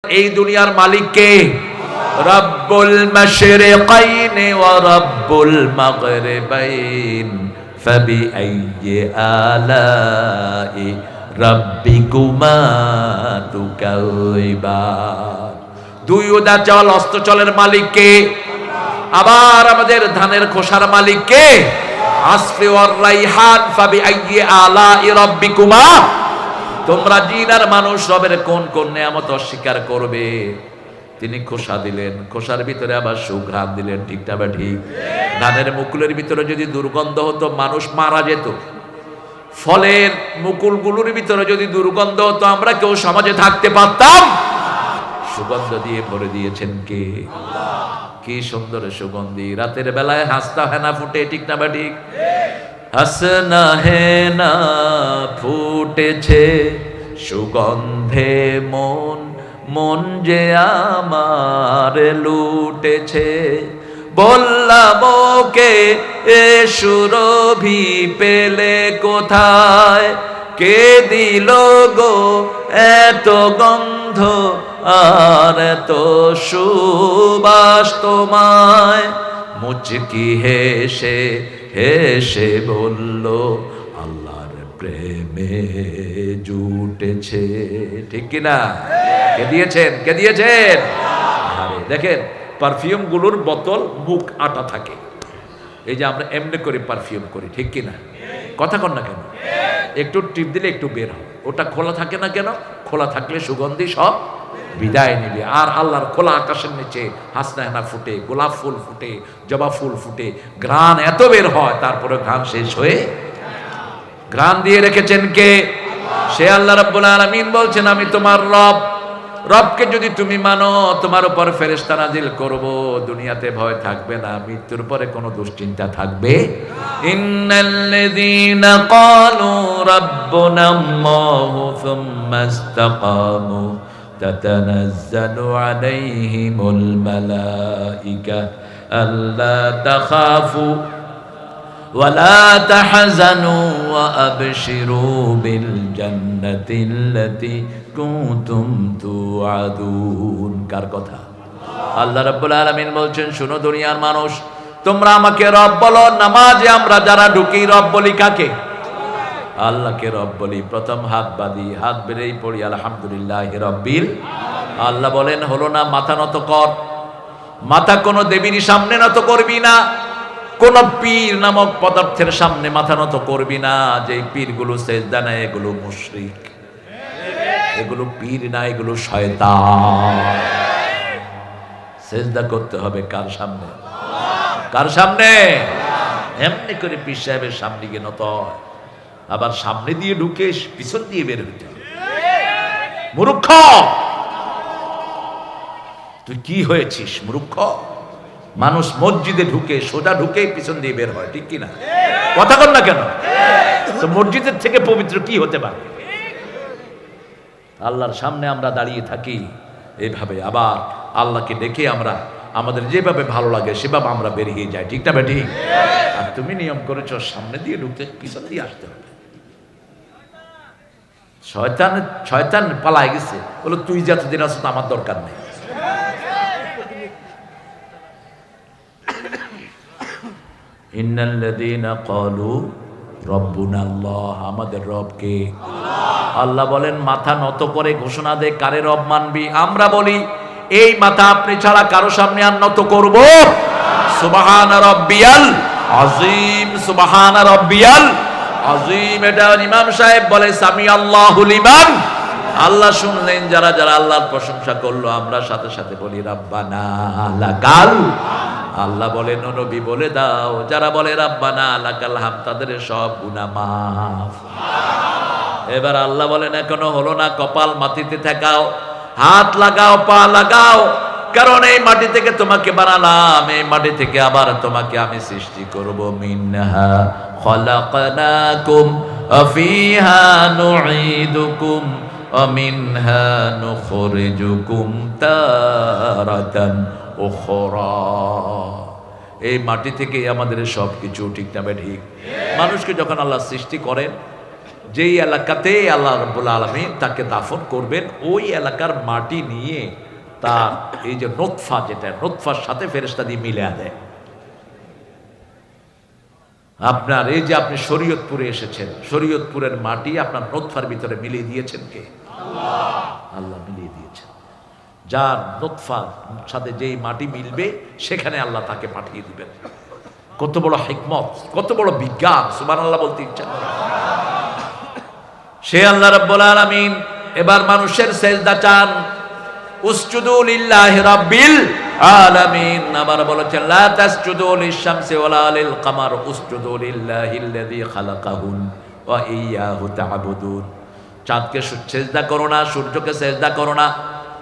এই দুনিয়ার মালিক কে? রব্বুল মাশরিকাইন ওয়া রব্বুল মাগরিবাইন ফাবিআইয়ি আলাই রাব্বিকুমা তুকাযিবান। দুই উদাচল অস্ত্রচলের মালিক কে? আবার আমাদের ধানের খোসার মালিক কে? আসফি ওয়ার রাইহান ফাবিআইয়ি আলাই রাব্বিকুমা। তোমরা জিন আর মানুষ রবের কোন কোন নিয়ামত অস্বীকার করবে? তিনি খোসা দিলেন, খোসার ভিতরে আবার সুঘ্রাণ দিলেন, ঠিকটা বা ঠিক? ধানের মুকুলের ভিতরে যদি দুর্গন্ধ হতো মানুষ মারা যেত। ফলের মুকুলগুলোর ভিতরে যদি দুর্গন্ধ হতো আমরা কেউ সমাজে থাকতে পারতাম? সুগন্ধ দিয়ে ভরে দিয়েছেন কে? কি সুন্দর সুগন্ধি! রাতের বেলায় হাসতা হেনা ফুটে, ঠিক না বা ঠিক? হাসনা হেনা ফুটেছে সুগন্ধে মন, মন যে আমার লুটেছে। বললাম ওকে এ সুরভি পেলে কোথায়? কে দিল গো এত গন্ধ আর এত সুবাস তোমায়? মুচকি হেসে হেসে বলল আল্লাহর প্রেমে জুটেছে। ঠিক কিনা? কে দিয়েছেন? কে দিয়েছেন? আরে দেখেন, পারফিউম গুলোর বোতল মুখ আটা থাকে। এই যে আমরা এমনি করে পারফিউম করি, ঠিক কিনা? কথা কন না কেন? একটু টিপ দিলে একটু বের হয়। ওটা খোলা থাকে না কেন? খোলা থাকলে সুগন্ধি সব বিদায় নিবে। আর আল্লাহর খোলা আকাশের নিচে হাসনা হেনা ফুটে, গোলাপ ফুল ফুটে, জবা ফুল ফুটে, ঘ্রাণ এত বের হয়, তারপরে ঘ্রাণ শেষ হয়ে ঘ্রাণ দিয়ে রেখেছেন কে? সে আল্লাহ রাব্বুল আলামিন বলছেন, আমি তোমার রব। রবকে যদি তুমি মানো, তোমার উপর ফেরেশতা নাজিল করব, দুনিয়াতে ভয় থাকবে না, মৃত্যুর পরে কোনো দুশ্চিন্তা থাকবে। ইন্নাল্লাযীনা ক্বালু রাব্বুনা আল্লাহু সুম্মা ইসতাকামু তাতানাজ্জালু আলাইহিমুল মালাইকা আল্লা তাখাফু ওয়ালা তাহজানু ওয়া আবশিরু বিল জান্নাতিল্লাতী কুনতুম তুআদুন। কার কথা? আল্লাহ রাব্বুল আলামিন বলছেন, শোনো দুনিয়ার মানুষ, তোমরা আমাকে রব বলো। নামাজে আমরা যারা ঢুকি রব বলি কাকে? আল্লাহকে রব বলি। প্রথম হাত বাঁধি, হাত বেড়েই পড়ি আলহামদুলিল্লাহি রাব্বিল। আল্লাহ বলেন, হলো না? মাথা নত কর। মাথা কোনো দেবীর সামনে নত করবি না, কোন পীর নামক পদার্থের সামনে মাথা নত করবি না। যে পীরগুলো সেজদা নেয় এগুলো মুশরিক, এগুলো পীর না, এগুলো শয়তান। সেজদা করতে হবে কার সামনে? কার সামনে? এমনি করে পীর সাহেবের সামনে গিয়ে নত হয়, আবার সামনে দিয়ে ঢুকে পিছন দিয়ে বের হইতে হবে। মূর্খ তুই কি হয়েছিস? মূর্খ মানুষ মসজিদে ঢুকে সোজা ঢুকে পিছন দিয়ে বের হয়, ঠিক কিনা? কথা কর না কেন? তো মসজিদের থেকে পবিত্র কি হতে পারে? আল্লাহর সামনে আমরা দাঁড়িয়ে থাকি এইভাবে, আবার আল্লাহকে দেখে আমরা আমাদের যেভাবে ভালো লাগে সেভাবে আমরা বেরিয়ে যাই, ঠিক না বেটি? আর তুমি নিয়ম করেছ সামনে দিয়ে ঢুকতে পিছন দিয়ে আসতে হবে। শয়তান পালায় গেছে, বলো তুই যতদিন আছো আমার দরকার নেই। ইন্নাল্লাযীনা ক্বালু রাব্বুনা আল্লাহ, আমাদের রব কে? আল্লাহ বলেন, মাথা নত করে ঘোষণা দে কারে রব মানবি। আমরা বলি, এই মাথা আপনি ছাড়া কারো সামনে আর নত করব? সুবহান রাব্বিয়াল আযীম, সুবহান রাব্বিয়াল আযীম। এটা ইমাম সাহেব বলে সামি আল্লাহু লিমান। আল্লাহ শুনলেন, যারা যারা আল্লাহর প্রশংসা করলো, আমরা সাথে সাথে বলি রাব্বানা লাকাল। আল্লাহ বলেন, ও নবী বলে দাও, যারা বলে রাব্বানা লাকাল হাম তাদের সব গুনাহ মাফ। এবার আল্লাহ বলেন, এখনো হলো না? কপাল মাটিতে ঠেকাও, হাত লাগাও, পা লাগাও, কারণ এই মাটি থেকে তোমাকে বানালাম, এই মাটি থেকে আবার তোমাকে আমি সৃষ্টি করব। মিনহা খালাকনাকুম ওয়া ফিহা নুঈদুকুম ওয়া মিনহা নুখরিজুকুম তারাতান উখরা। এই মাটি থেকে আমাদের সব কিছু, ঠিক না ঠিক? মানুষকে যখন আল্লাহ সৃষ্টি করেন, যেই এলাকাতে আল্লাহ রাব্বুল আলামিন তাকে দাফন করবেন, ওই এলাকার মাটি নিয়ে তার এই যে নোতফা, যেটা নোতফার সাথে ফেরেশতা দিয়ে মিলিয়ে দেয়। আপনার এই যে আপনি শরীয়তপুরে এসেছেন, শরীয়তপুরের মাটি আপনার নোতফার ভিতরে মিলিয়ে দিয়েছেন কে? আল্লাহ মিলিয়ে দিয়েছেন। যার নোতফার সাথে যেই মাটি মিলবে সেখানে আল্লাহ তাকে পাঠিয়ে দিবেন। কত বড় হিকমত, কত বড় বিজ্ঞান! সুবহানাল্লাহ বলতে ইচ্ছা করে। সে আল্লাহ রাব্বুল আলামিন এবার মানুষের সেজদা চান। উসজুদু লিল্লাহি রাব্বিল আলামিন। আবার বলেছেন লা তাসজুদু লিশ-শামসি ওয়ালা লিল কামার উসজুদু লিল্লাহিল্লাযী খালাকাহুন ওয়া ইয়্যাহু তা'বুদুন। চাঁদকে সেজদা করো না, সূর্যকে সেজদা করো না।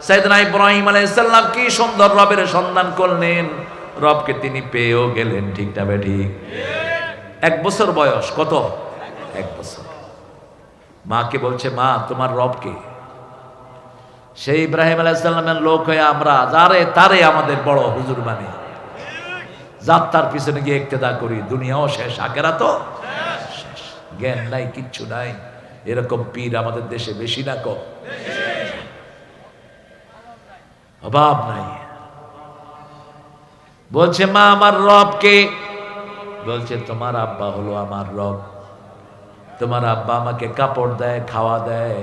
সাইয়েদনা ইব্রাহিম আলাইহিস সালাম কি সুন্দর রবের সন্ধান করলেন, রবকে তিনি পেয়েও গেলেন। ঠিক না ঠিক? 1 বছর বয়স। কত? 1 বছর। মাকে বলছে, মা তোমার রবকে? সেই ইব্রাহিম আলাইহিস সালামের লোক হয়ে আমরা যারে তারে আমাদের বড় হুজুর মানে যাত্রার পিছনে গিয়ে ইক্তেদা করি। দুনিয়াও শেষ, আখিরাতও শেষ। জ্ঞান নাই, কিচ্ছু নাই। এরকম পীর আমাদের দেশে বেশি না কম? অভাব নাই। বলছে, মা আমার রবকে? বলছে, তোমার আব্বা হলো আমার রব। তোমার আব্বা আমাকে কাপড় দেয়, খাওয়া দেয়,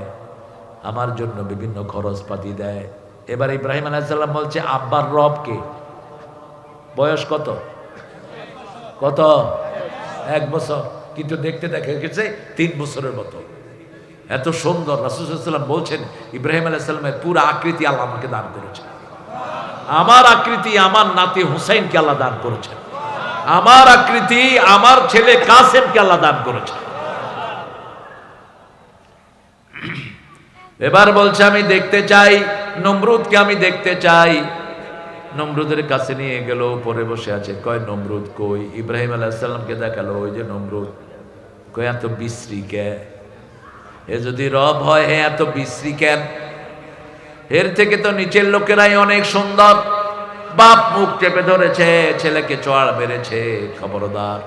আমার জন্য বিভিন্ন খরচপাতি দেয়। এবার ইব্রাহিম আলাইহিস সালাম বলছে, আব্বার রবকে? বয়স কত? কত? 1 বছর। কিন্তু দেখতে দেখা গেছে 3 বছরের মতো। এত সুন্দর। রাসূল সাল্লাল্লাহু আলাইহি ওয়াসাল্লাম বলছেন, ইব্রাহিম আলাইহিস সালামের পুরো আকৃতি আল্লাহ আমাকে দান করেছেন। আমার আকৃতি আমার নাতি হুসাইনকে আল্লাহ দান করেছেন। আমার আকৃতি আমার ছেলে কাসেমকে আল্লাহ দান করেছেন। এবার বলছে, আমি দেখতে চাই নমরুদকে, আমি দেখতে চাই। নমরুদের কাছে নিয়ে গেল, উপরে বসে আছে। কয়, নমরুদ কই? ইব্রাহিম আলাইহিস সালামকে দেখালো, ওই যে নমরুদ। কয়, এত বিশ্রী কে? এ যদি রব হয়, হে এত বিশ্রী কেন? এর থেকে তো নিচের লোকেরাই অনেক সুন্দর। বাপ মুখ চেপে ধরেছে, ছেলেকে চড় মেরেছে। খবরদার,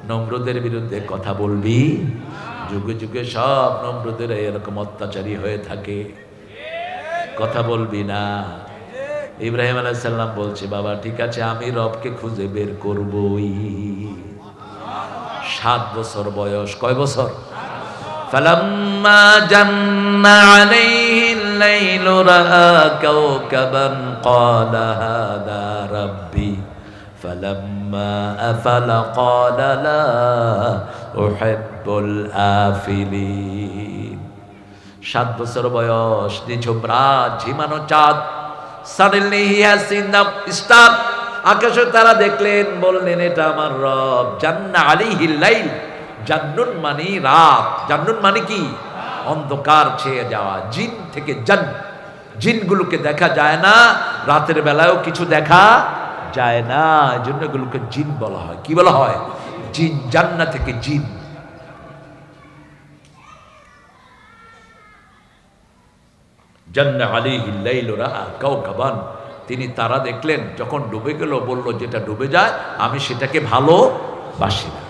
নমরুদের বিরুদ্ধে কথা বলবি? যুগে যুগে সব নমরুদের এরকম অত্যাচারী হয়ে থাকে, কথা বলবি না। ইব্রাহিম আলাইহিস সালাম বলছে, বাবা ঠিক আছে, আমি রবকে খুঁজে বের করবই। 7 বছর বয়স। কয় বছর? ফালাম্মা জান্না আলাইহিল লাইলু রাআ কাওকাবান ক্বালা হাযা রাব্বি ফালাম্মা আফালা ক্বালা লা উহিব্বুল আফিলিন। 7 বছর বয়স, নিঝুম রাত, ঝিমানো চাঁদ। Suddenly he has seen the star. আকাশে তারা দেখলেন, বললেন, এটা আমার রব। জান্না আলাইহিল লাইল। জান্নুন মানে রাত। জান্নুন মানে কি? অন্ধকার ছেয়ে যাওয়া। জিন থেকে জান, জিনগুলোকে দেখা যায় না, রাতের বেলায়ও কিছু দেখা যায় না, এজন্য এগুলোকে জিন বলা হয়। কি বলা হয়? জিন। জান্নাত থেকে জিন। জান্না আলাইহিল লাইল রাআ কাওকাবান। তিনি তারা দেখলেন, যখন ডুবে গেল বলল, যেটা ডুবে যায় আমি সেটাকে ভালোবাসি না।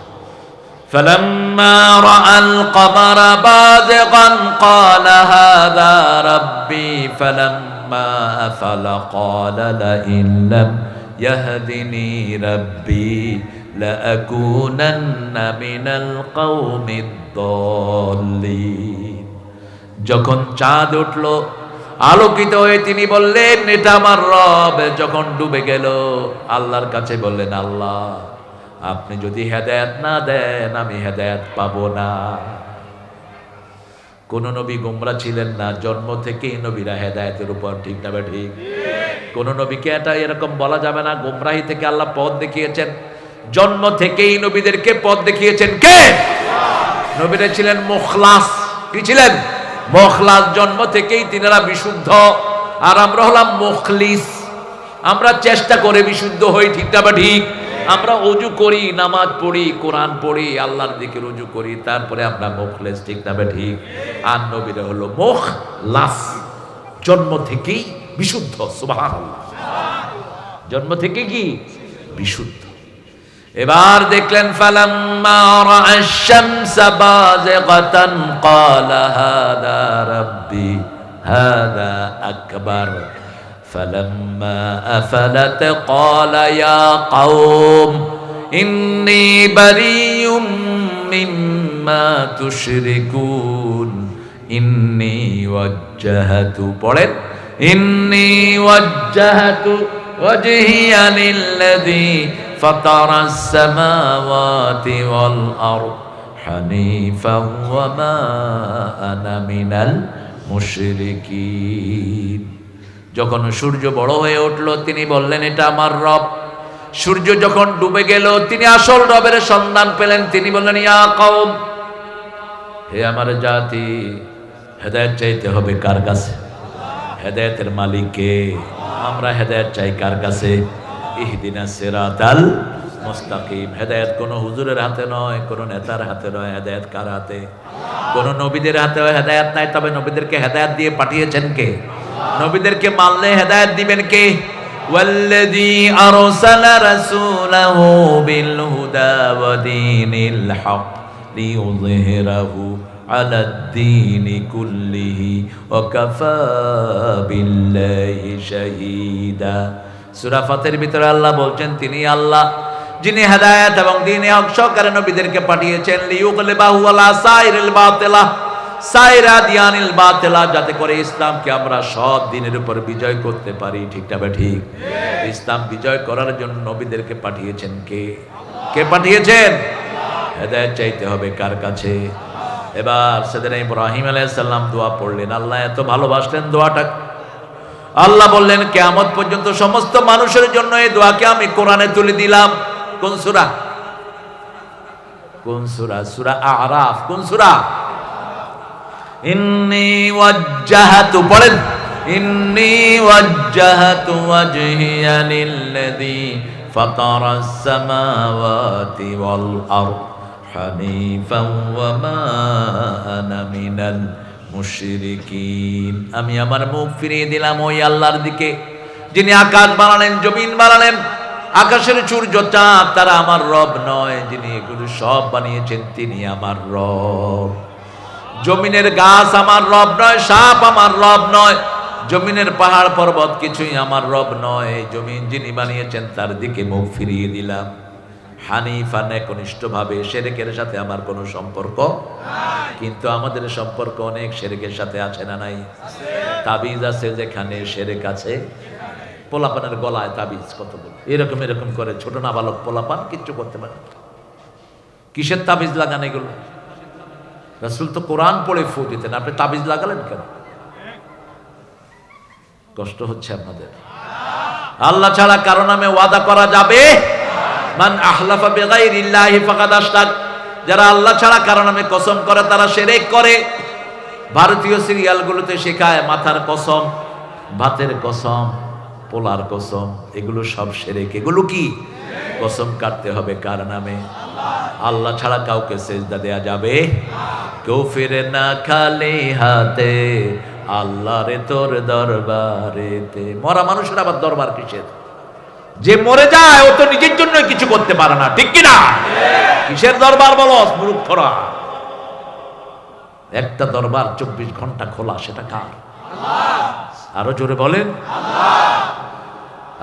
فلما رأى القمر بازغا قال هذا ربي فلما أفل قال لئن لم يهدني ربي لأكونن من القوم الضالين। যখন চাঁদ উঠল, আলোকিত হয়ে তিনি বললেন, এটা আমার রব। যখন ডুবে গেল, আল্লাহর কাছে বললেন, আল্লাহ আপনি যদি হেদায়েত না দেন আমি হেদায়েত পাবো না। কোন নবী গোমরা ছিলেন না, জন্ম থেকেই নবীরা হেদায়েতের উপর। ঠিক না ঠিক? কোন নবীকে এটা এরকম বলা যাবে না। গোমরাহি থেকে আল্লাহ পথ দেখিয়েছেন, জন্ম থেকেই নবীদেরকে পথ দেখিয়েছেন কে? নবীরা ছিলেন মুখলাস। কি ছিলেন? মুখলাস। জন্ম থেকেই তিনারা বিশুদ্ধ, আর আমরা হলাম মুখলিস। আমরা চেষ্টা করে বিশুদ্ধ হই। ঠিক না ঠিক? আমরা ওযু করি, নামাজ পড়ি, কোরআন পড়ি, আল্লাহর দিকে রুজু করি, তারপরে আমরা মুখলেস। ঠিক না ঠিক? আর নবীরা হলো মুখলাস, জন্ম থেকেই বিশুদ্ধ। সুবহানাল্লাহ। জন্ম থেকে কি? বিশুদ্ধ। এবার দেখলেন ফালাম্মা রাআশ শামসা বাযিগাতান ক্বালা হাযা রাব্বি হাযা আকবার ফালাম্মা আফালাত ক্বালা ইয়া কওম ইন্নী বারিয়ুম মিম্মা তুশরিকুন ইন্নী ওয়াজ্জাহাতু পড়েন ইন্নী ওয়াজ্জাহাতু ওয়াজহিয়া লিল্লাযী ফাতারাস সামাওয়াতি ওয়াল আরদ হানিফান ওয়া মা আনা মিনাল মুশরিকিন। যখন সূর্য বড় হয়ে উঠল তিনি বললেন এটা আমার রব। সূর্য যখন ডুবে গেল তিনি আসল রবের সন্ধান পেলেন। তিনি বললেন ইয়া কওম, হে আমার জাতি, হেদায়েত চাইতে হবে কার কাছে? হেদায়েতের মালিক কে? আমরা হেদায়েত চাই কার কাছে? ইহদিনাস সিরাতাল মুস্তাকিম। হেদায়েত কোনো হুজুরের হাতে নয়, কোনো নেতার হাতে নয়। হেদায়েত কার হাতে? কোনো নবীদের হাতেও হেদায়েত নাই। তবে নবীদেরকে হেদায়েত দিয়ে পাঠিয়েছেন কে? নবীদেরকে মানলে হেদায়েত দিবেন কে? ওয়াল্লাযী আরসালা রাসূলাহু বিল হুদা ওয়া দীনিল হক লিইয়ুযহিরাহু আলাদ-দীনি কুল্লিহি ওয়া কাফা বিল্লাহি শাহীদা। সূরা ফাতির ভিতরে আল্লাহ বলছেন তিনি আল্লাহ যিনি হেদায়েত এবং দ্বীনে হক সহকারে নবীদেরকে পাঠিয়েছেন লিইয়ুগলিবাহু আলা সাইরিল বাতিলা সাইরা দিয়ানিল বাতিলা, যাতে করে ইসলামকে আমরা সব দিনের উপর বিজয় করতে পারি। ঠিক না ঠিক? ইসলাম বিজয় করার জন্য নবীদেরকে পাঠিয়েছেন কে? কে পাঠিয়েছেন? হেদায়েত চাইতে হবে কার কাছে? এবার সেদিন ইব্রাহিম আলাইহিস সালাম দোয়া পড়লেন। আল্লাহ এত ভালোবাসলেন দোয়াটা, আল্লাহ বললেন কিয়ামত পর্যন্ত সমস্ত মানুষের জন্য এই দোয়াকে আমি কোরআনে তুলে দিলাম। কোন সূরা? কোন সূরা? সূরা আরাফ। কোন সূরা? ইন্নী ওয়াজ্জাহাতু পড়েন ইন্নী ওয়াজ্জাহাতু ওয়াজহিয়া লিল্লাযী ফাতারাস সামাওয়াতি ওয়াল আরদ হানিফান ওয়া মা আনা মিনাল মুশরিকিন। আমি আমার মুখ ফিরিয়ে দিলাম ওই আল্লাহর দিকে যিনি আকাশ বানালেন, জমিন বানালেন, আকাশের সূর্য চাঁদ তারা আমার রব নয়। যিনি এগুলো সব বানিয়েছেন তিনি আমার রব। জমিনের গাছ আমার রব নয়, সাপ আমার রব নয়, জমিনের পাহাড় পর্বত কিছুই আমার রব নয়। জমিন যিনি বানিয়েছেন তার দিকে মুখ ফিরিয়ে দিলাম হানিফান, একনিষ্ঠভাবে। শিরকের সাথে আমার কোনো সম্পর্ক নাই। কিন্তু আমাদের সম্পর্ক অনেক শিরকের সাথে আছে না নাই? তাবিজ আছে যেখানে শিরক আছে। পোলাপানের গলায় তাবিজ কত বড়, এরকম এরকম করে ছোট নাবালক পোলাপান কিচ্ছু করতে পারে। কিসের তাবিজ লাগান এগুলো? রাসূল তো কোরআন পড়ে ফু দিতেন, আপনি তাবিজ লাগালেন কেন? কষ্ট হচ্ছে আপনাদের? আল্লাহ ছাড়া কারো নামে ওয়াদা করা যাবে? মান আহলাফা বিগাইরিল্লাহি ফাকাদ আশরাক। যারা আল্লাহ ছাড়া কারো নামে কসম করে তারা শিরক করে। ভারতীয় সিরিয়ালগুলোতে শেখায় মাথার কসম, ভাতের কসম, পোলার কসম, এগুলো সব শিরক। এগুলো কি? কসম কাটতে হবে কার নামে? আল্লাহ ছাড়া কাউকে সেজদা দেয়া যাবে? কেউ ফিরে না খালি হাতে আল্লাহরে তোর দরবারেতে। মরা মানুষের আবার দরবার কিসের? যে মরে যায় ও তো নিজের জন্য কিছু করতে পারে না, ঠিক কিনা? কিসের দরবার বলো মূর্খরা? একটা দরবার 24 ঘন্টা খোলা, সেটা কার? আরো জোরে বলেন।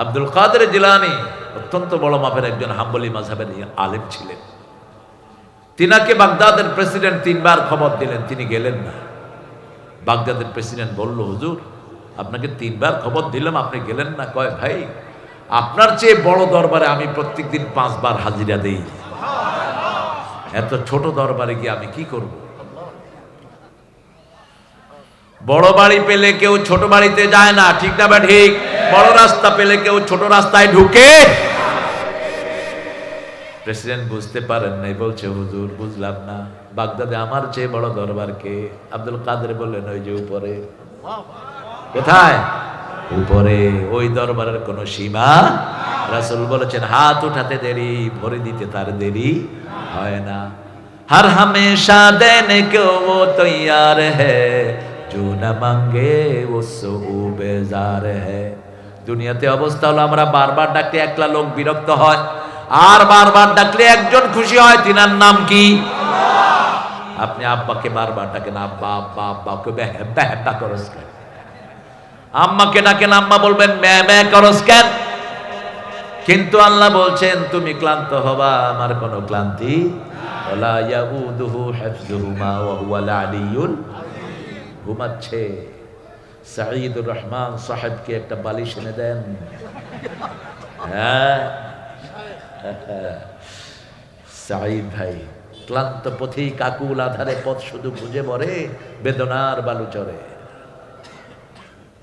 আব্দুল কাদের জিলানী অত্যন্ত বড় মাপের একজন হাম্বলি মাযহাবের আলেম ছিলেন। তিনাকে বাগদাদের প্রেসিডেন্ট 3 বার খবর দিলেন, তিনি গেলেন না। বাগদাদের প্রেসিডেন্ট বলল, হুজুর আপনাকে 3 বার খবর দিলাম, আপনি গেলেন না। কয়, ভাই আপনার চেয়ে বড় দরবারে আমি প্রত্যেকদিন 5 বার হাজিরা দেই, এত ছোট দরবারে গিয়ে আমি কি করব? বড় বাড়ি পেলে কেউ ছোট বাড়িতে যায় না, ঠিক না? বা ঠিক? বড় রাস্তা পেলে কেউ ছোট রাস্তায় ঢুকে। প্রেসিডেন্ট বুঝতে পারেন নাই, বলছে হুজুর বুঝলাম না, বাগদাদে আমার চেয়ে বড় দরবার কে? আব্দুল কাদের বললেন, ওই যে উপরে। কোথায়? উপরে। ওই দরবারের কোনো সীমা? রাসূল বলেছেন, হাত উঠাতে দেরি, ভরে দিতে তার দেরি হয় না। हर हमेशा देने को वो तैयार है जो न मांगे उससे वो बेजार है। দুনিয়াতে অবস্থা হলো আমরা বারবার ডাকতে একলা লোক বিরক্ত হয়, আর বারবার ডাকলে একজন খুশি হয়, তিনার নাম কি? আপনি আব্বাকে বারবার ডাকেন, আব্বা আব্বা আব্বা, ওকে হেব্বা হেব্বা করস কেন? আম্মাকে ডাকেন, আম্মা বলবেন ম্যা ম্যা করস কেন? কিন্তু আল্লাহ বলছেন তুমি ক্লান্ত হবা, আমার কোনো ক্লান্তি ওয়ালা ইয়াউদুহু হিফযুহুমা ওয়া হুয়াল আলিয়্যুল। ঘুমাচ্ছে। সাঈদুর রহমান সাহেবকে একটা বালিশ এনে দেন। হ্যাঁ সাঈদ ভাই ক্লান্ত পথিক, আকুল আধারে পথ শুধু খুঁজে মরে, বেদনার বালু চড়ে।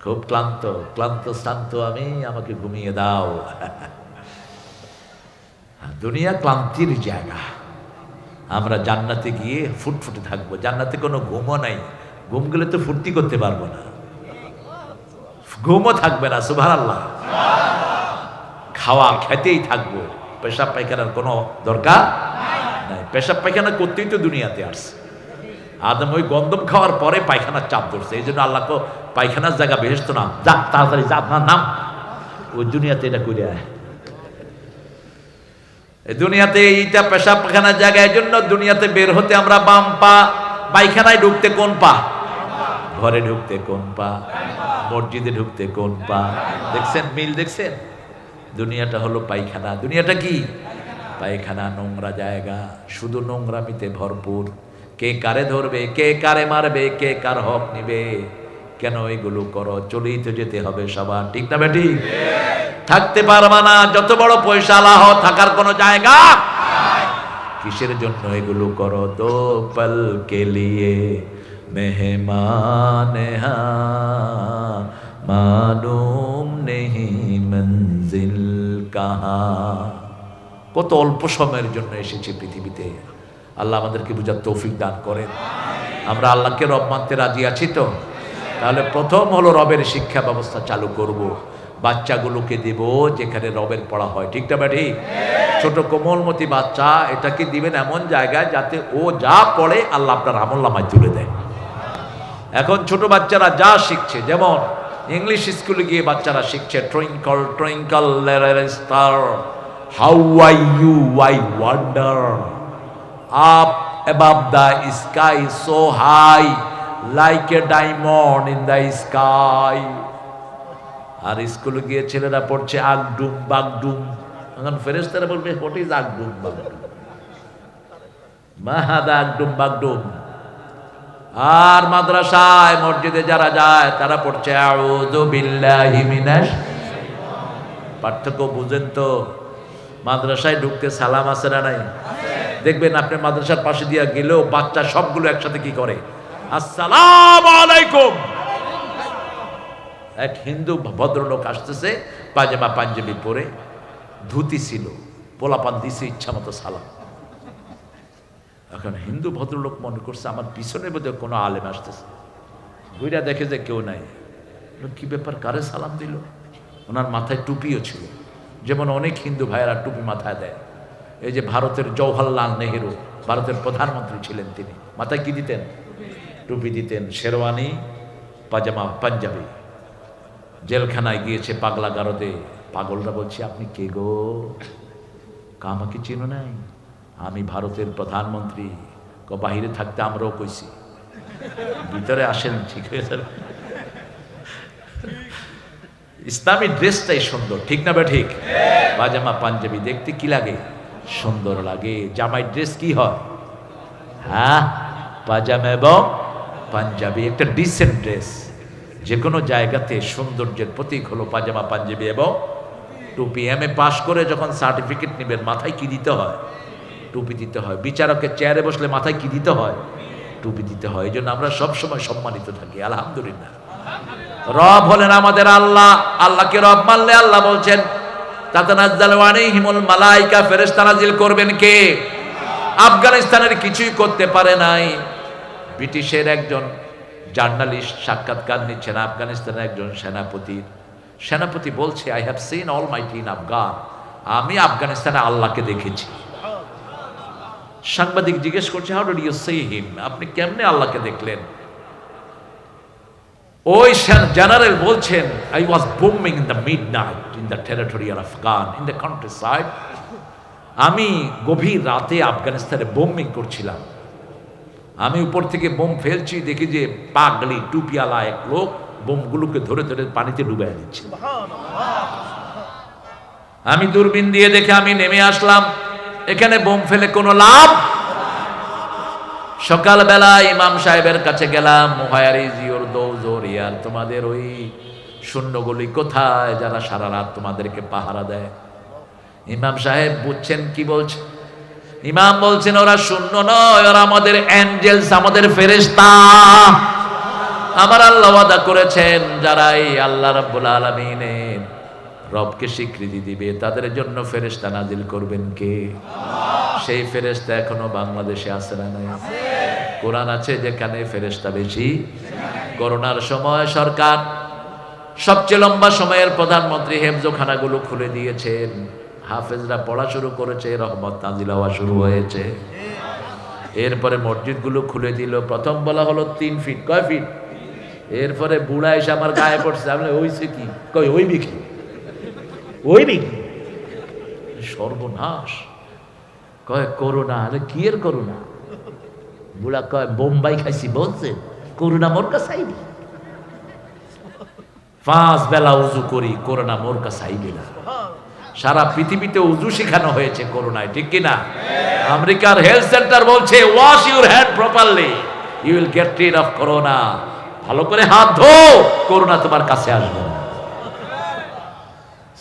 খুব ক্লান্ত, ক্লান্ত শ্রান্ত আমি, আমাকে ঘুমিয়ে দাও। দুনিয়া ক্লান্তির জায়গা। আমরা জান্নাতে গিয়ে ফুটফুটে থাকবো। জান্নাতে কোনো ঘুমও নাই। ঘুম গেলে তো ফুর্তি করতে পারবো না, ঘুমও থাকবে না। সুবহানাল্লাহ। খাওয়া খেতেই থাকবো, পেশাব পায়খানার কোনো দরকার নাই। পেশাব পায়খানা করতেই তো দুনিয়াতে আসছে। আদম ওই গন্ধম খাওয়ার পরে পায়খানার চাপ ধরছে, এই জন্য আল্লাহকে পায়খানার জায়গা বেহেশত না, যা তাড়াতাড়ি যা, আপনার নাম। ওই দুনিয়াতে এটা করে দুনিয়াতে এইটা পেশাব পায়খানার জায়গা। এই জন্য দুনিয়াতে বের হতে আমরা বাম পা, পায়খানায় ঢুকতে কোন পা, ঘরে ঢুকতে কোন পা, মসজিদে ঢুকতে কোন পা। দেখছেন মিল? দেখছেন? দুনিয়াটা হলো পায়খানা। দুনিয়াটা কি? পায়খানা, নোংরা জায়গা, শুধু নোংরামিতে ভরপুর। কে কারে ধরবে, কে কারে মারবে, কে কার হক নিবে, কেন এগুলো করো? চলেই তো যেতে হবে সবার, ঠিক না বেটি? থাকতে পারবা না, যত বড় পয়সা লাহ, থাকার কোনো জায়গা। কিসের জন্য এগুলো করো? দো পল কে লিয়ে মেহমান হ্যাঁ, মালুম নেহি মঞ্জিল কাহা। কত অল্প সময়ের জন্য এসেছি পৃথিবীতে। আল্লাহ আমাদেরকে বুঝার তৌফিক দান করেন। আমরা আল্লাহকে রব মানতে রাজি আছি তো? তাহলে প্রথম হলো রবের শিক্ষা ব্যবস্থা চালু করব। বাচ্চাগুলোকে দেব যেখানে রবের পড়া হয়, ঠিক না ব্যাটি? ছোট কোমলমতি বাচ্চা, এটাকে দিবেন এমন জায়গায় যাতে ও যা পড়ে আল্লাহ আপনার আমলনামায় তুলে দেয়। এখন ছোট বাচ্চারা যা শিখছে, যেমন ইংলিশ স্কুলে গিয়ে বাচ্চারা শিখছে twinkle twinkle little star, how are you, I wonder, up above the sky so high like a diamond in the sky। আর স্কুলে গিয়ে ছেলেরা পড়ছে আগডুম বাগডুম। এখন ফেরেশতারা বলবে হোয়াট ইজ আগডুম বাগডুম, মাহাদা আগডুম বাগডুম। আর মাদ্রাসায় মসজিদে যারা যায় তারা পড়ছে আউযু বিল্লাহি মিনাশ। পার্থক্য বুঝেন তো? মাদ্রাসায় ঢুকতে সালাম আছে না নাই? দেখবেন আপনি মাদ্রাসার পাশে দিয়ে গেলেও বাচ্চা সবগুলো একসাথে কি করে? আসসালামু আলাইকুম। এক হিন্দু ভদ্রলোক আসতেছে, পাজামা পাঞ্জাবি পরে, ধুতি ছিল, পোলাপান দিছে ইচ্ছা মতো সালাম। এখন হিন্দু ভদ্রলোক মনে করছে আমার পিছনে বোধহয় কোনো আলেম আসতেছে। ঘুরে দেখে যে কেউ নাই। কি ব্যাপার, কারে সালাম দিল? ওনার মাথায় টুপিও ছিল, যেমন অনেক হিন্দু ভাইয়েরা টুপি মাথায় দেয়। এই যে ভারতের জওহরলাল নেহেরু, ভারতের প্রধানমন্ত্রী ছিলেন, তিনি মাথায় কি দিতেন? টুপি দিতেন, শেরওয়ানি, পাজামা পাঞ্জাবি। জেলখানায় গিয়েছে পাগলা গারদে। পাগলরা বলছে আপনি কে গো? আমাকে চিনো নাই? আমি ভারতের প্রধানমন্ত্রী। বাহিরে থাকতে আমরাও কইছি, ভিতরে আসেন, ঠিক হয়েছে। ইসলামী ড্রেসটাই সুন্দর, ঠিক না? ঠিক। পাজামা পাঞ্জাবি দেখতে কি লাগে? সুন্দর লাগে। জামাই ড্রেস কি হয়? হ্যাঁ, পাজামা এবং পাঞ্জাবি, একটা ডিসেন্ট ড্রেস। যে কোনো জায়গাতে সৌন্দর্যের প্রতীক হলো পাজামা পাঞ্জাবি এবং টুপি। এমএ পাশ করে যখন সার্টিফিকেট নেবেন মাথায় কি দিতে হয়? টুপি দিতে হয়। বিচারকের চেয়ারে বসলে মাথায় কি দিতে হয়? টুপি দিতে হয়। এই জন্য আমরা সবসময় সম্মানিত থাকি, আলহামদুলিল্লাহ। রব হলেন আমাদের আল্লাহ। আল্লাহকে রব মানলে আল্লাহ বলছেন তাতানাজ্জালু আলাইহিমুল মালায়েকা, ফেরেশতা নাজিল করবেন কে? আফগানিস্তানের কিছুই করতে পারে নাই। ব্রিটিশের একজন জার্নালিস্ট সাক্ষাৎকার নিচ্ছেন আফগানিস্তানের একজন সেনাপতি বলছে I have seen almighty in Afghan, আমি আফগানিস্তানে আল্লাহকে দেখেছি। সাংবাদিক জিজ্ঞেস করছে how did you see him, আপনি কেমনে আল্লাহকে দেখলেন? ওই জেনারেল বলছেন I was booming in the midnight in the territory of Afghan in the countryside, আমি গভীর রাতে আফগানিস্তানে বোম্বিং করছিলাম, আমি উপর থেকে বোম ফেলছি, দেখি যে পাগলি টুপিওয়ালা এক লোক বোমগুলোকে ধরে ধরে পানিতে ডুবাই দিচ্ছে। আমি দূরবীন দিয়ে দেখে আমি নেমে আসলাম, এখানে বোম ফেলে কোনো লাভ। সকালবেলা ইমাম সাহেবের কাছে গেলাম, where is your those warrior, তোমাদের ওই শূন্যগুলি কোথায় যারা সারা রাত তোমাদেরকে পাহারা দেয়? ইমাম সাহেব বুঝছেন কি বলছে? ইমাম বলছেন ওরা শূন্য নয়, ওরা আমাদের অ্যাঞ্জেলস, আমাদের ফেরেশতা। আমার আল্লাহ ওয়াদা করেছেন যারা এই আল্লাহ রাব্বুল আলামিনের রবকে স্বীকৃতি দিবে তাদের জন্য ফেরেশতা নাজিল করবেন কে? সেই ফেরেশতা এখনো বাংলাদেশে আছে না নাই? কোরআন আছে যেখানে ফেরেশতা বেশি। করোনার সময় সরকার সবচেয়ে লম্বা সময়ের প্রধানমন্ত্রী হেফজখানাগুলো খুলে দিয়েছেন, হাফেজরা পড়া শুরু করেছে, রহমত নাজিল হওয়া শুরু হয়েছে। এরপরে মসজিদগুলো খুলে দিল। প্রথম বলা হলো 3 ফিট, কয় ফিট? এরপরে বুড়া এসে আমার গায়ে পড়ছে, আমি ওইছে কি? কই ওই বিকি, ওই বিকি, সর্বনাশ। কয় করোনা। আরে কি এর করোনা? বুড়া কয় বোম্বাই খাইছি বলছে, করোনা মোর কাছে আইবি। 5 বেলা উজু করি, করোনা মোর কাছে আইবি না। সারা পৃথিবীতে উজু শেখানো হয়েছে করোনায়, ঠিক কিনা? আমেরিকার হেলথ সেন্টার বলছে wash your hand properly, you will get rid of corona. ভালো করে হাত ধো, করোনা তোমার কাছে আসবে না।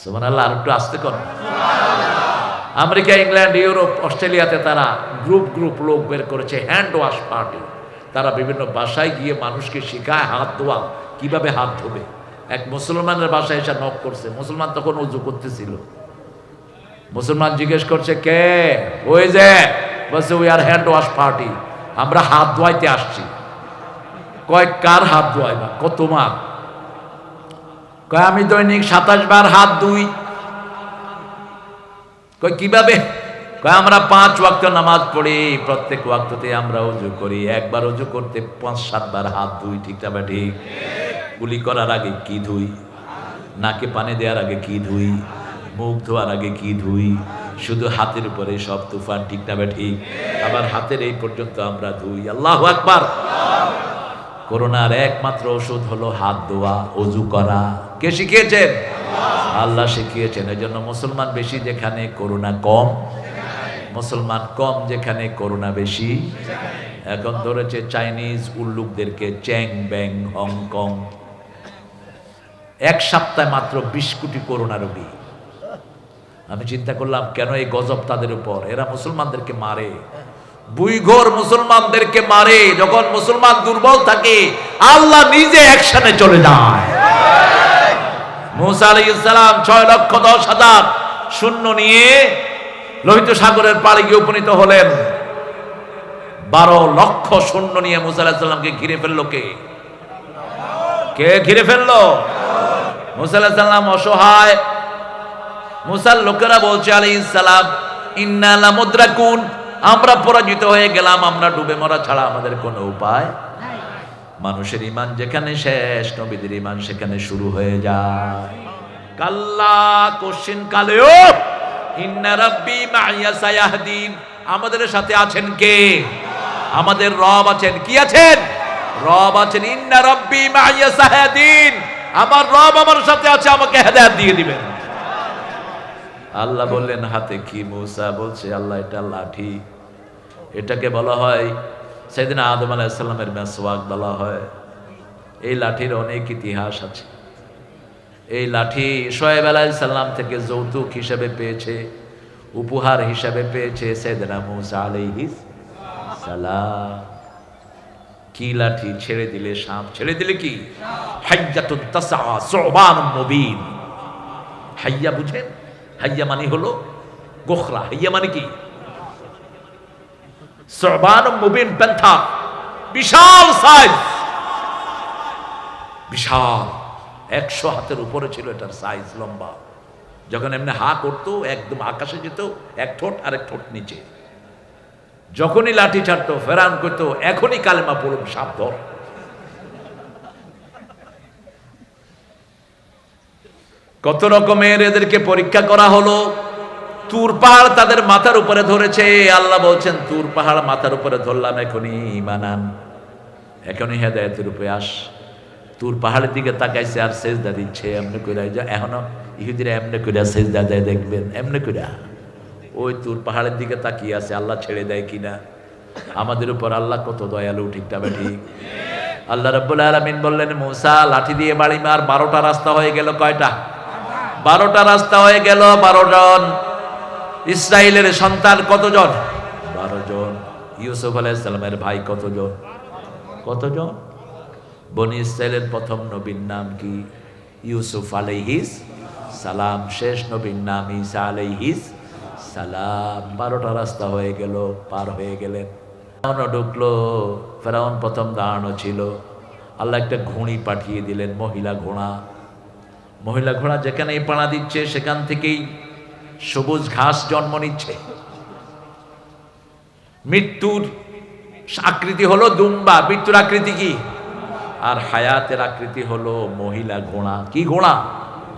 সুবহানাল্লাহ। আর একটু আস্তে করো। আমেরিকা, ইংল্যান্ড, ইউরোপ, অস্ট্রেলিয়াতে তারা গ্রুপ গ্রুপ লোক বের করেছে হ্যান্ড ওয়াশ পার্টি। তারা বিভিন্ন বাসায় গিয়ে মানুষকে শেখায় হাত ধোয়া, কিভাবে হাত ধোবে। এক মুসলমানের বাসায় এসে নক করছে, মুসলমান তখন উজু করতেছিল। মুসলমান জিজ্ঞেস করছে কে? ওই যে বলছে we are hand wash party, আমরা হাত ধোয়াইতে আসছি। কয় কার হাত ধোয়াইবা? কত তোমার? কয় আমি দৈনিক 27 বার হাত ধুই। কয় কিভাবে? কয় আমরা 5 ওয়াক্ত নামাজ পড়ি, প্রত্যেক ওয়াক্ততে আমরা ওযু করি, একবার ওযু করতে 5-7 বার হাত ধুই, ঠিক না? ঠিক। কুলি করার আগে কি ধুই? নাকে পানি দেওয়ার আগে কি ধুই? মুখ ধোয়ার আগে কি ধুই? শুধু হাতের উপরে সব তুফান, ঠিক না? ঠিক। আবার হাতের এই পর্যন্ত আমরা ধুই। আল্লাহু আকবার। করোনার একমাত্র ওষুধ হলো হাত ধোয়া, ওযু করা। কে শিখিয়েছেন? আল্লাহ শিখিয়েছেন। এই জন্য মুসলমান বেশি যেখানে করোনা কম, মুসলমান কম যেখানে করোনা বেশি। এখন ধরেছে চাইনিজ উল্লুকদেরকে, চ্যাং ব্যাং, হংকং। 1 সপ্তাহে মাত্র 20 কোটি করোনা রোগী। আমি চিন্তা করলাম কেন এই গজব তাদের উপর? এরা মুসলমানদেরকে মারে, বুইঘর মুসলমানদেরকে মারে। যখন মুসলমান দুর্বল থাকে আল্লাহ নিজে অ্যাকশনে চলে যায়। মুসা আলাইহিস সালাম 6,10,000 সৈন্য নিয়ে লোহিত সাগরের পাড়ে গিয়ে উপনীত হলেন। 12 লক্ষ সৈন্য নিয়ে মুসা আলাইহিস সালামকে ঘিরে ফেললো কে? কে ঘিরে ফেললো? মুসা আলাইহিস সালাম অসহায়। মুসার লোকেরা বলছে আলাইহিস সালাম ইন্না লামুদরাকুন, আমরা পরাজিত হয়ে গেলাম, আমরা ডুবে মরা ছাড়া আমাদের কোনো উপায় নাই। মানুষের ঈমান যেখানে শেষ, নবীদের ঈমান সেখানে শুরু হয়ে যায়। কাল্লা, কোশ্চিন কালেও ইন্না রাব্বি মাইয়া সায়াহদিন, আমাদের সাথে আছেন কে? আমাদের রব আছেন। কি আছেন? রব আছেন। ইন্না রাব্বি মাইয়া সায়াহদিন, আমার রব আমার সাথে আছে, আমাকে হেদায়েত দিয়ে দিবেন। আল্লাহ বললেন হাতে কি? মুসা বলছে আল্লাহ এটা লাঠি। এটাকে বলা হয় সাইয়েদনা আদম আলাইহিস সালামের মেসওয়াক বলা হয়। এই লাঠির অনেক ইতিহাস আছে। এই লাঠি শোয়েব আলাইহিস সালাম থেকে যৌতুক হিসেবে পেয়েছে, উপহার হিসেবে পেয়েছে সাইয়েদনা মুসা আলাইহিস সালাম। কি লাঠি? ছেড়ে দিলে সাপ, ছেড়ে দিলে কি? হাইয়াতুত তাসআ সুবানুম মুবিন। হাইয়া বুঝেন? হাইয়া মানে হলো গোখরা। হাইয়া মানে কি? সুবানুম মুবিন, প্যান্থার, বিশাল সাইজ, বিশাল 100 হাতের উপরে ছিল এটার সাইজ, লম্বা। যখন এমনি হা করতো একদম আকাশে যেত, এক ঠোঁট আরেক ঠোঁট নিচে। যখনই লাঠি ছাড়তো ফেরাউন করতো এখনই কালেমা পড়ুন, সাপ ধর। কত রকমের এদেরকে পরীক্ষা করা হলো। তুর পাহাড় তাদের মাথার উপরে ধরেছে। আল্লাহ বলছেন তুর পাহাড় মাথার উপরে ধরলাম, এখনই ঈমান আন, এখনই হেদায়েতের রূপে আস। তুর পাহাড়ের দিকে তাকাইছে আর সেজদা দিচ্ছে এমনি কইরা। এখনো ইহুদিরা এমনি কইরা সেজদা দেয়, দেখবেন এমনি কইরা ওই তুর পাহাড়ের দিকে তাকিয়ে আছে আল্লাহ ছেড়ে দেয় কিনা। আমাদের উপর আল্লাহ কত দয়ালু, ঠিকটা ঠিক। আল্লাহ রাব্বুল আলামিন বললেন মূসা লাঠি দিয়ে বাড়ি মার। 12টা রাস্তা হয়ে গেল। কয়টা? 12টা রাস্তা হয়ে গেল। 12 জন ইসরায়েলের সন্তান কতজন? 12 জন। ইউসুফ আলাইহিস সালামের ভাই কতজন? কতজন? বনি ইসরায়েলের প্রথম নবীর নাম কি? ইউসুফ আলাইহিস সালাম। শেষ নবীর নাম ঈসা আলাইহিস সালাম। 12টা রাস্তা হয়ে গেল, পার হয়ে গেলেন। ফেরাউনও ঢুকলো। ফেরাউন প্রথম দাঁড়ানো ছিল। আল্লাহ একটা ঘোড়ি পাঠিয়ে দিলেন, মহিলা ঘোড়া। মহিলা ঘোড়া যেখানেই পাড়া দিচ্ছে সেখান থেকেই সবুজ ঘাস জন্ম নিচ্ছে। মৃত্যুর আকৃতি হলো দুম্বা, মৃত্যুর আকৃতি কি? আর হায়াতের আকৃতি হলো মহিলা ঘোড়া। কি ঘোড়া?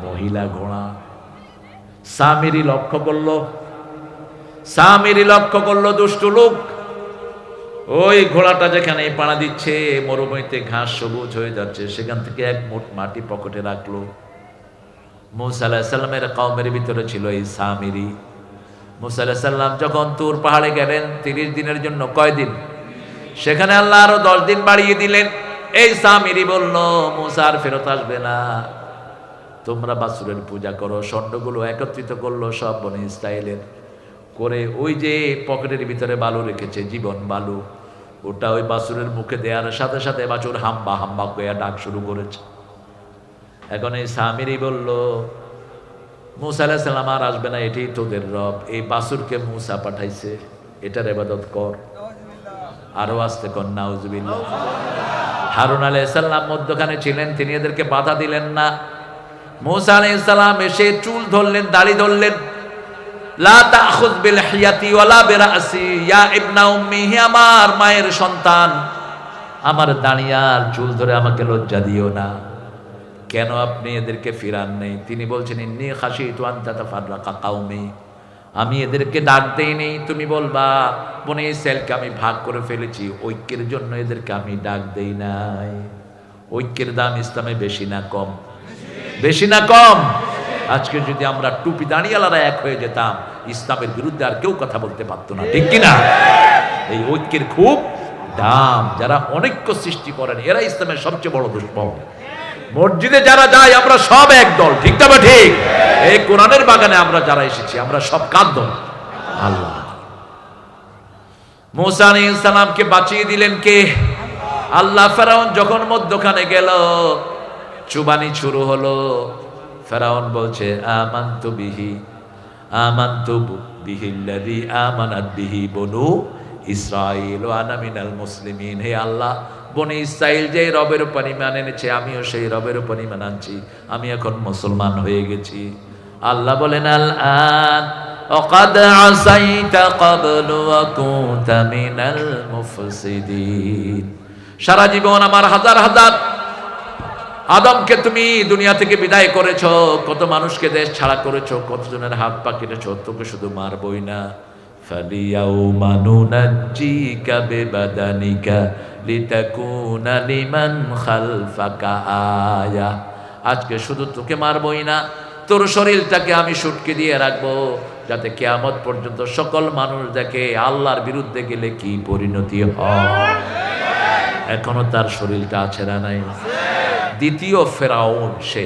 মহিলা ঘোড়া। সামিরি লক্ষ্য করলো, সামিরি লক্ষ্য করলো দুষ্ট লোক। ওই ঘোড়াটা যেখানে পাড়া দিচ্ছে, মরুভূমিতে ঘাস সবুজ হয়ে যাচ্ছে, সেখান থেকে এক মুঠ মাটি পকেটে রাখলো। মূসা আলাইহিস সালামের কওমের ভিতরে ছিল এই সামিরি। মূসা আলাইহিস সালাম যখন তুর পাহাড়ে গেলেন 30 দিনের জন্য, কয়দিন? সেখানে আল্লাহ আরো 10 দিন বাড়িয়ে দিলেন। এই সামিরি বলল মূসা আর ফেরত আসবে না, তোমরা বাছুরের পূজা করো। ষণ্ডগুলো একত্রিত করলো সব বনি ইসরায়েলের করে। ওই যে পকেটের ভিতরে বালু রেখেছে, জীবন বালু, ওটা ওই বাছুরের মুখে দেওয়ার সাথে সাথে বাছুর হাম্বা হাম্বা করে ডাক শুরু করেছে। এখন এই সামিরি বলল মূসা আলাইহিস সালাম আর আসবে না, এটাই তোদের রব, এই বাছুরকে মূসা পাঠাইছে, এটার ইবাদত কর। আরো আসতে কর নাউজুবিল্লাহ। হারুন আলাইহিস সালাম মধ্যখানে ছিলেন, তিনি এদেরকে বাধা দিলেন না। মূসা আলাইহিস সালাম এসে চুল ধরলেন, দাড়ি ধরলেন। লা তাখুয বিল হিয়াতি ওয়ালা বিরাসি ইয়া ইবনা উম্মি, হে আমার মায়ের সন্তান, আমার দাড়ি আর চুল ধরে আমাকে লজ্জা দিও না। কেন আপনি এদেরকে ফিরান নেই? তিনি বলছেন ইন্নী খাশিতু আন তাতাফাররাকা কওমি, আমি এদেরকে ডাক দেই নেই, তুমি বলবা বনি ইসরাইলকে আমি ভাগ করে ফেলেছি, ঐক্যের জন্য এদেরকে আমি ডাক দেই নাই। ঐক্যের দাম ইসলামে বেশি না কম? বেশি না কম? আজকে যদি আমরা টুপি দাঁড়িয়ালারা এক হয়ে যেতাম, ইসলামের বিরুদ্ধে আর কেউ কথা বলতে পারতো না, ঠিক কিনা? এই ঐক্যের খুব দাম। যারা অনৈক্য সৃষ্টি করেন এরা ইসলামের সবচেয়ে বড় দুশমন। মসজিদে যারা যায় আমরা সব এক দল, ঠিক না? ঠিক। এই কোরআনের বাগানে আমরা যারা এসেছি আমরা সব কার দল? আল্লাহ। মূসা আলাইহিস সালামকে বাঁচিয়ে দিলেন কে? আল্লাহ। ফেরাউন যখন মধ্যখানে গেল, চুবানি শুরু হলো। ফেরাউন বলছে আমানতু বিহিল্লাযী আমানাত বিহি বনু ইসরাঈল ওয়া আনা মিনাল মুসলিমিন। হে আল্লাহ, বনি ইসরাইল যে রবের উপর ঈমান এনেছে, আমিও সেই রবের উপর ঈমান আনছি, আমি এখন মুসলমান হয়ে গেছি। আল্লাহ বলেন আল আন ওয়াকাদ আসাইতা ক্বাবলু ওয়া কুনতা মিনাল মুফসিদিন। সারা জীবন আমার হাজার হাজার আদমকে তুমি দুনিয়া থেকে বিদায় করেছো, কত মানুষকে দেশ ছাড়া করেছো, কতজনের হাত পা কেটেছো, তোকে শুধু মারবই না। ফালিয়াউমা নুনাজ্জিকা বিবাদানিকা লিতাকুনা লিমান খালফাকা আয়া। আজকে শুধু তোকে মারবই না, তোর শরীরটাকে আমি সুটকে দিয়ে রাখবো, যাতে কিয়ামত পর্যন্ত সকল মানুষ দেখে আল্লাহর বিরুদ্ধে গেলে কি পরিণতি হয়। এখনো তার শরীরটা আছে না নাই? দ্বিতীয় ফেরাউন, সে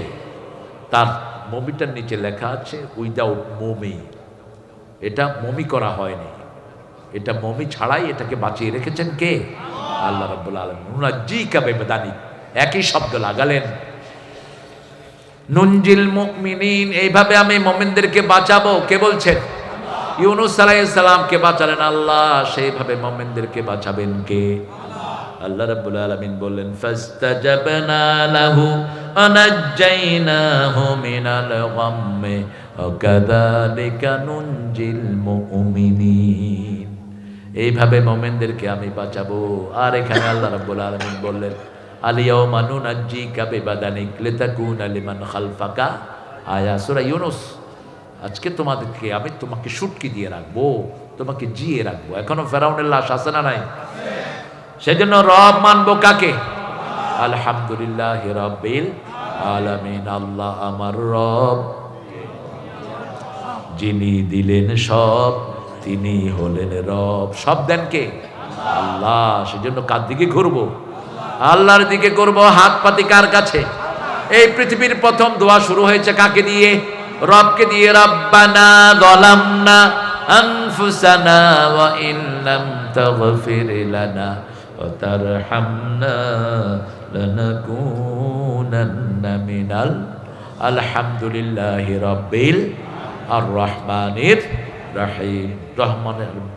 তার মমিটার নিচে লেখা আছে উইদাউট মমি, এটা মমি করা হয়নি, এটা মমি ছাড়াই এটাকে বাঁচিয়ে রেখেছেন কে? আল্লাহ রাব্বুল আলামিন। নুনাজ্জিকা বিবাদানিক, একই শব্দ লাগালেন। নুনজিল মুমিনিন, এইভাবে আমি মুমিনদেরকে বাঁচাবো। কে বলছেন? ইউনূস আলাইহিস সালামকে বাঁচালেন আল্লাহ, সেইভাবে মুমিনদেরকে বাঁচাবেন কে? আল্লাহ রাব্বুল আলামিন বললেন ফাস্তাজাবনা লাহু আনাজ্জাইনাহু মিনাল গাম্মি ওয়া কাযালিকা নুনজিল মুমিনিন। এইভাবে মুমিনদেরকে আমি বাঁচাবো। আর এখানে আল্লাহ রাব্বুল আলামিন বললেন আল-ইয়াওমা নুনাজ্জিকা বিবাদানিক লিতাকুনা লিমান খালফাকা আয়া। সূরা ইউনূস আজকে তোমাদেরকে আমি তোমাকে শুটকি দিয়ে রাখবো, তোমাকে জিয়ে রাখবো। এখনো ফেরাউনের লাশ আছে না নাই? সেজন্য রব মানবো কাকে? আলহামদুলিল্লাহ রাব্বিল আলামিন। আল্লাহ আমার রব, যিনি দিলেন সব, তিনি হলেন রব। সব দেন কে? আল্লাহ। সেজন্য কার দিকে ঘুরবো? আল্লাহর দিকে করব। হাত পাতি কার কাছে? এই পৃথিবীর প্রথম দোয়া শুরু হয়েছে কাকে দিয়ে? রবকে দিয়ে। রব্বানা যালামনা আনফুসানা ওয়া ইন লাম তাগফির লানা ওয়া তারহামনা লানাকুনান্না মিনাল। আলহামদুলিল্লাহি রাব্বিল আর রহমানির রহিম।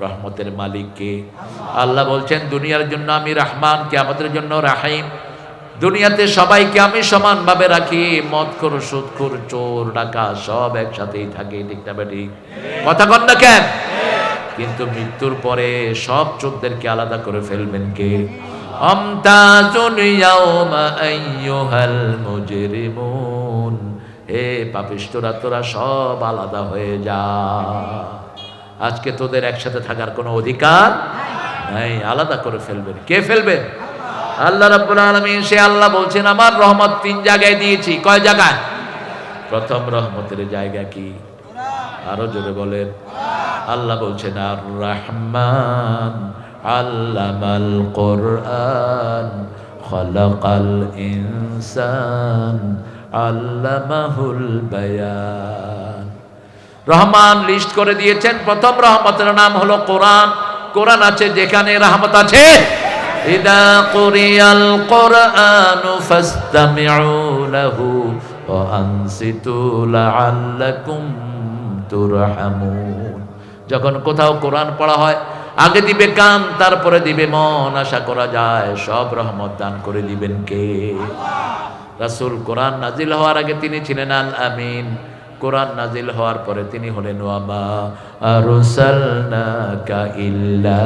রহমতের মালিক কে? আল্লাহ বলছেন দুনিয়ার জন্য আমি রহমান, কিয়ামতের জন্য রহিম। দুনিয়াতে সবাইকে আমি সমানভাবে রাখি। মদখোর, সুদখোর, চোর, ডাকাত সব একসাথেই থাকে, ঠিক না ঠিক? কথা কন না কেন? কিন্তু মৃত্যুর পরে সব চোরদেরকে আলাদা করে ফেলবেন কে? আমতাজুন ইয়াউমা আইয়ুহাল মুজরিমুন। হে পাপিষ্ঠরা, তোরা সব আলাদা হয়ে যা। আজকে তোদের একসাথে থাকার কোনো অধিকার নাই। আলাদা করে ফেলবেন কে? ফেলবেন আল্লাহ রাব্বুল আলামিন। সে আল্লাহ বলছেন আমার রহমত 3 জায়গায় দিয়েছি। কয় জায়গায়? প্রথম রহমতের জায়গা কি? আরো জোরে বলেন। আল্লাহ বলছেন আর রহমান আল্লামাল কোরআন খালাকাল ইনসান আল্লামাহুল বায়ান। রহমান লিস্ট করে দিয়েছেন। প্রথম রহমতের নাম হলো কোরআন। কোরআন আছে যেখানে রহমত আছে। ইদা কুরিয়াল কোরআনু ফাসতামিউ লাহু ওয়া আনসিতু লাআল্লাকুম তুরহামুন। যখন কোথাও কোরআন পড়া হয় আগে দিবে কান, তারপরে দিবে মন। আশা করা যায় সব রহমত দান করে দিবেন কে? রাসূল কোরআন নাজিল হওয়ার আগে তিনি ছিলেন আল আমিন। কোরআন নাজিল হওয়ার পরে তিনি হলেন ওয়ামা আরসালনাকা ইল্লা